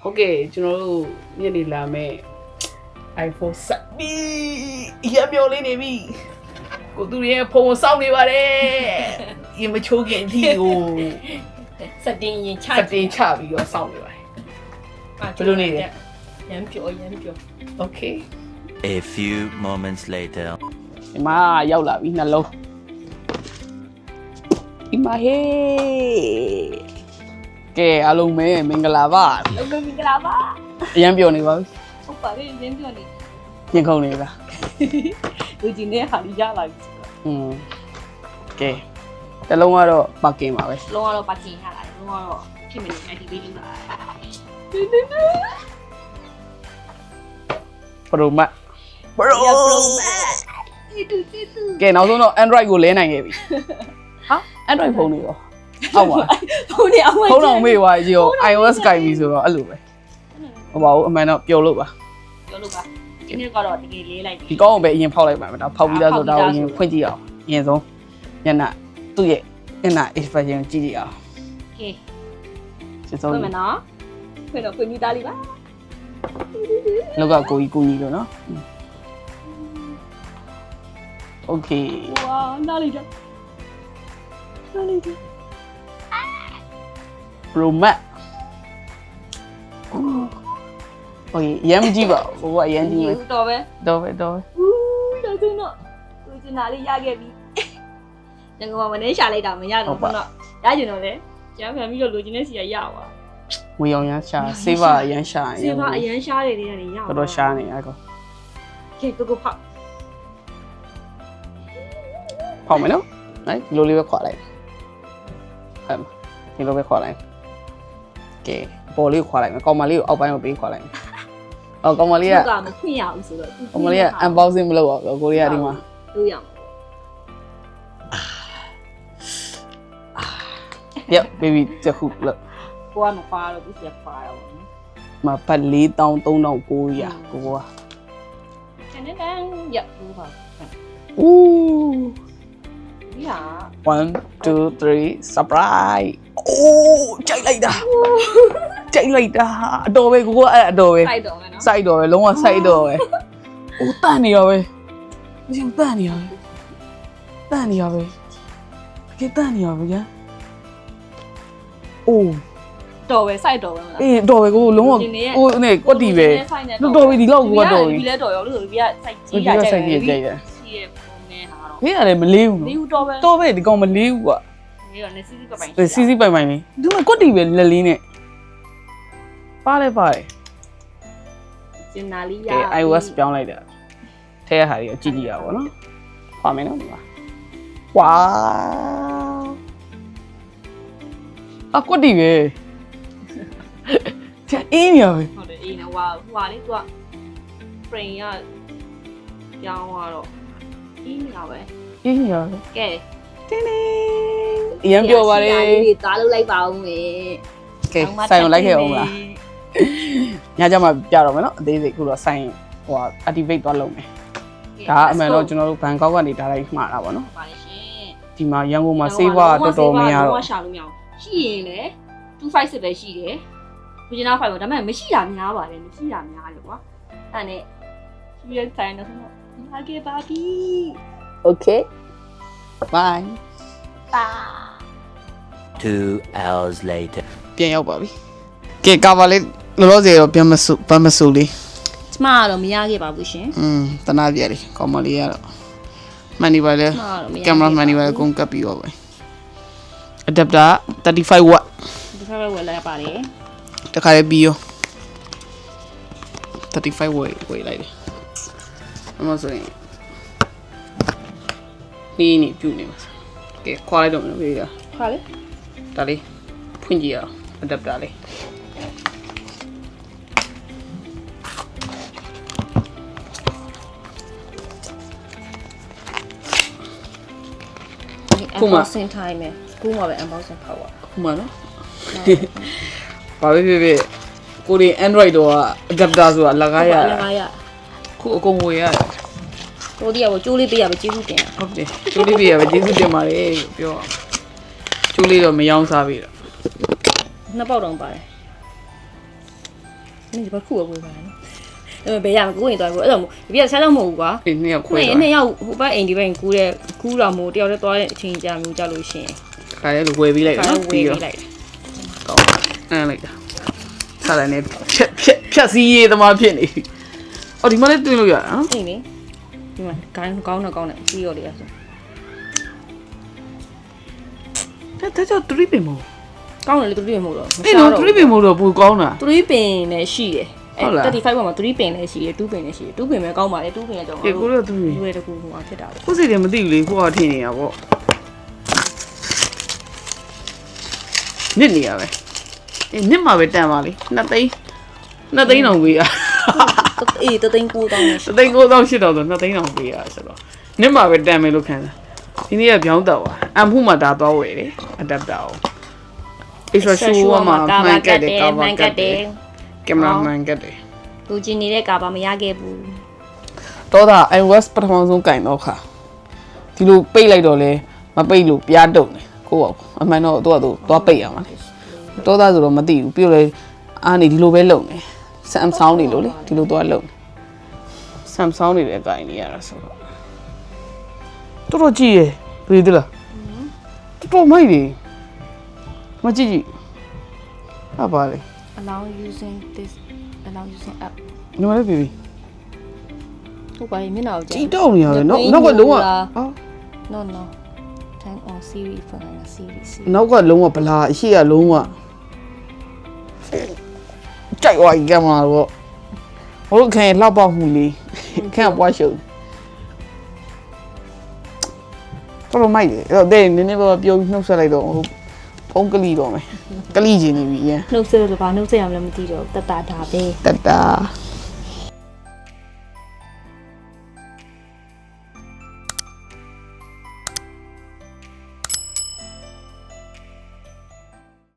ဟုတ်ကဲ့ကျွန်တော်တို့ညနေလာမဲ့ iPhone 7ရပြောလေးနေပြီကိုသူရဲ့ဖုန်းစောင့်နေပါတယ်ရင်မချိုးခင်အထိကို စတင်ရင်ချ စတင်ချပြီးတော့စောင့်နေပါတယ်ဘယ်လိုနေလဲရမ်းပြော Okay A few moments later ဒီမှာရောက်လာပြီနှလုံးဒီမှာဟေးကဲအားလုံးပဲမင်္ဂလာပါ လုံးမင်္ဂလာပါ အရန်ပြောနေပါပြီ ဟုတ်ပါပြီရင်းပြောနေ ပြင်ခုံနေပါ လူကြီးနဲ့ဟာရလာပြီ ကဲတလုံးကတော့ပါကင်ပါပဲ လုံးကတော့ပါတင်ရလာတယ်လုံးကတော့ဖြစ်မနေအဲ့ဒီဘေးလေးပါ ပရိုမတ်ပရို ဒီတူ ကဲနောက်ဆုံးတော့ Android ကိုလဲနိုင်ခဲ့ပြီဟာ Android ဖုန်းတွေရောအောက်ပါ ဖုန်းနဲ့အောင် ဖုန်းတော်မေ့သွားကြီးရော iOS ကိုင်ပြီဆိုတော့အဲ့လိုပဲဟိုပါဘူးအမှန်တော့ပျော်လို့ပါ ပြောလို့ပါဒီနေ့ကတော့တကယ်လေးလိုက်ပြီ ဒီကောင်းကိုပဲအရင်ဖောက်လိုက်ပါမယ်ဒါဖောက်ပြီးသားဆိုတော့အရင်ဖွင့်ကြည့်အောင်အရင်ဆုံးညနာသူ့ရဲ့ညနာ expression ကြည့်ကြည့်အောင် โอเค စစ်ဆုံး ဖွင့်မနော်ဖွင့်တော့ဖွင့်ပြီးသားလေးပါ လောက်ကကိုကြီးကိုကြီးလို့နော် Okay ဝါနားလေးတော့နားလေးတော့ Pro Max โอเคရမ်းမကြည့်ပါဘူးဟိုကအရမ်းကြည့်မယ် တော်ပဲ တော့ပဲ ဦးတော့သူတော့သူကျင်နာလေးရခဲ့ပြီငါကမနေရှာလိုက်တာမရတော့ဘူးတော့ရကျင်တော့လေကျန်ပြန်ပြီးတော့လူချင်းနဲ့စီရရပါ ငွေအောင်ရမ်းရှာ saver အရမ်းရှာ စေပါအရန်ရှားတယ်တွေကနေရပါ တော်တော်ရှာနေအဲ့ကော ကဲကိုဖောက် ဖောက်မယ်နော်နိုင်ဒီလိုလေးပဲခွာလိုက်ဟမ်ဒီလိုပဲခွာလိုက်ကဲပေါ်လေးကိုခွာလိုက်မယ်ကောင်မလေးကိုအောက်ပိုင်းကိုပေးခွာလိုက်မယ်အော်ကောင်မလေးက မခွင့်ရအောင်ဆိုတော့ ကောင်မလေးက unboxing မလုပ်အောင်ကိုရီးယားဒီမှာ လုပ်ရအောင် Yep baby တခုလို့ ကိုကမခွာတော့သူစီခွာတော့ မပတ်4300ကိုက တန်တန်ရဘူးပါ Ooh ဒီဟာ 1 2 3 surprise အိုးကြိုက်လိုက်တာကြိုက်လိုက်တာအတော်ပဲကိုကအဲ့အတော်ပဲ စိုက်တော့မယ်နော် စိုက်တော့ပဲလုံးဝစိုက်တော့ပဲအိုးတန့်နေရပဲမင်းတန့်နေရပဲတန့်နေရပဲတကယ်တန့်နေရပဲကြာအိုး တော်ပဲစိုက်တော့ပဲမလား အေးတော်ပဲကိုလုံးဝကိုနဲ့ကွက်တီပဲတော်ပြီဒီလောက်ကိုတော့ ဒီလဲတော်ရောလို့ဒီကစိုက်ကြီး ဒီ ရ က ကြို စို က် က် တ ကြ ယ် ည့်ကြိုက်တယ် စီရဲ့ပုံနဲ့ဟာတော့ ဖေးရတယ်မလေးဘူး ဒီ နော် ဦးတော်ပဲ တော်ပဲဒီကောင်မလေးဘူးကွာ ဒီတော့နေစီစီပပိုင် စီစီပိုင်ပိုင်လေးဒီမှာကွက်တီပဲလက်လေးနဲ့ပါတယ် ကျင်နာလေးရ ကဲ iOS ပြောင်းလိုက်တာထဲရဟာကြီးကြည့်ကြည့်ရပါတော့ခွာမယ်နော်ဒီမှာဝါအကွက်တီပဲချအင်းရပဲ ဟုတ်တယ်အေးနော်ဟွာလေးသူက frame ရကြောင်းတော့အေးနေတာပဲ အင်းရပဲ ကဲ တင်းတင်းအရင်ပြောပါလေ ဒီသားလို့လိုက်ပါဦးမေ ကဲဆိုင်ကိုလိုက်ခဲ့အောင်လားညကြမှာပြတော့မယ်နော်အသေးစိတ်ခုတော့ဆိုင်ဟို activate သွားလုပ်မယ်ဒါအမှန်တော့ကျွန်တော်တို့ဘန်ကောက်ကနေဒါလိုက်မှားတာပေါ့နော် ပါလေရှင် ဒီမှာရန်ကုန်မှာ saver တော်တော်များတော့ ရှာလို့မရအောင်ရှိရင်လေ256ပဲရှိတယ်ခုကျနာ5ပေါ့ဒါပေမဲ့မရှိတာများပါတယ်မရှိတာများတယ်ကွာအဲ့နဲ့ရှိရတိုင်းတော့ဟာကေပါပြီ Okay bye ပါ 2 hours later ပြန်ရောက်ပါပြီကဲကာဗာလေးလောလောဆယ်တော့ပြန်မစုဘာမစုလေး ကျမကတော့မရခဲ့ပါဘူးရှင် တနာပြတယ်ကောမလေးကတော့မန်နီပါလေ ကျမကတော့မရ ကင်မရာမန်နီပါလေကုန်ကပ်ပြီးတော့ပဲ adapter 35 watt ဒီဖက်ပဲဝယ်လိုက်ပါတယ် တခါလေးပြီးရော35 watt ဝယ်လိုက်တယ်အမဆိုရင်နေပြုတ်နေပါကဲခွာလိုက်တော့မယ်ပြေးရ ခါလေ ဒါလေးဖွင့်ကြည့်ရအောင် adapter လေးunboxing time မယ်ခုမှပဲ unboxing ဖောက်ပါ ခုမှနော်ဘာပဲဖြစ်ဖြစ်ကိုဒီ Android တော့ adapter ဆိုတာအလကားရ လကားရ ခုအကုန်ဝယ်ရတယ် ကိုဒီကကိုကျိုးလေးပေးရပဲကျေးဇူးတင် ဟုတ်တယ်ကျိုးလေးပြရပဲကျေးဇူးတင်ပါတယ်လို့ပြောအောင်ကျိုးလေးတော့မယောင်းစားပြီတော့ နှစ်ပေါက်တောင်ပါတယ် နင်ဘာခုဝယ်ပါလဲအဲ့ဘယ်ရမကိုဝင်သွားဘူးအဲ့တော့ဒီပြဆက်တော့မဟုတ်ဘူးကွာ ဒီနှစ်ယောက်ခွဲ နှစ် တော့ နှစ်ယောက်ဟိုဘက်အိမ်ဒီဘက်ကူးတဲ့ကူးတော်မို့တယောက်တည်းသွားတဲ့အချိန်ကြာမျိုးကြလို့ရှင် ခါရဲလိုဝယ်ပြီးလိုက် ခါ နော် ဝယ် ပြီး ပေး ရော လိုက်တယ် ကောင်းအဲ့လိုက်တာစားတယ်နဲ့ဖြတ်စည်းရေးသမားဖြစ်နေပြီအော်ဒီမှာလည်းတွင်းလို့ရတာနော် အေးလေဒီမှာကောင်းတော့ပြီးရောလေအဲ့ဆို ဒါကြောင့်3ပင်မို့ ကောင်းတယ်လေသူတို့မဟုတ်တော့ အေးနော်3ပင်မို့တော့ပူကောင်းတာ သူတို့ပင်လည်းရှိတယ်35ပေါ်မှာ3ပင်လည်းရှိတယ်2ပင်လည်းရှိတယ်2ပင်ပဲကောင်းပါလေ2ပင်ကတော့ အေးကိုတော့3ပင် ရွယ်တကူဟိုဟာဖြစ်တာလေ ကိုစိတ်တယ်မသိဘူးလေကိုကထင်နေတာပေါ့နစ်နေရပဲအေးနစ်မှာပဲတန်ပါလေ2သိန်းတောင်ပေးရ အေးတသိန်း9တောင်းနဲ့ 3သိန်း9တောင်8တောင်ဆို2သိန်းတောင်ပေးရဆိုတော့နစ်မှာပဲတန်မယ်လို့ခံစားဒီနေ့ကပြောင်းတော့ပါအမ်ဖူးမှာဒါသွားဝယ်တယ်အဒပ်တာကိုအေးဆိုရှူဝါမှာမှန်ကတ်တယ်ကာဗာကတ်တယ်ကင်မရာမန်ကတ်တယ် လူချင်းနေတဲ့ကာဗာမရခဲ့ဘူး တော့ဒါ iOS ပထမဆုံးကင်တော့ခါဒီလိုပိတ်လိုက်တော့လဲမပိတ်လို့ပြားတုံတယ်ကိုပေါ့အမှန်တော့သူကသူသွားပိတ်ရမှာလေတော့ဒါဆိုတော့မသိဘူးပြီးတော့လဲအားနေဒီလိုပဲလုံနေ Samsung နေလို့လေဒီလိုသွားလုံ Samsung နေလည်းကင်နေရတာဆိုတော့တော်ကြည့်ရပြီသလားတော်မိုက်တယ်မကြည့်ကြည့်ဟာပါလေ allow using app ညီမလေးပြီ ဟုတ်ပါရဲ့မျက်နှာကို ကြည့်တော့နေရတယ်နော်နောက်ကလုံးဝဟာ no turn on Siri for Siri နောက်ကလုံးဝဗလာအရှိကလုံးဝကြိုက်သွားကြမှာတော့ဟိုခင်လှပမှုလေးခင်ပွားရှုံတော်မိုက်တယ်အဲ့တော့တဲ့နည်းနည်းပါပြုံးနှုတ်ဆက်လိုက်တော့ဟိုဖုံးကလီတော့မယ်ကလီချင်းနေပြီရန် နှုတ်ဆက်လို့ဘာနှုတ်ဆက်ရမလဲမသိတော့တတဒါပဲ တတာ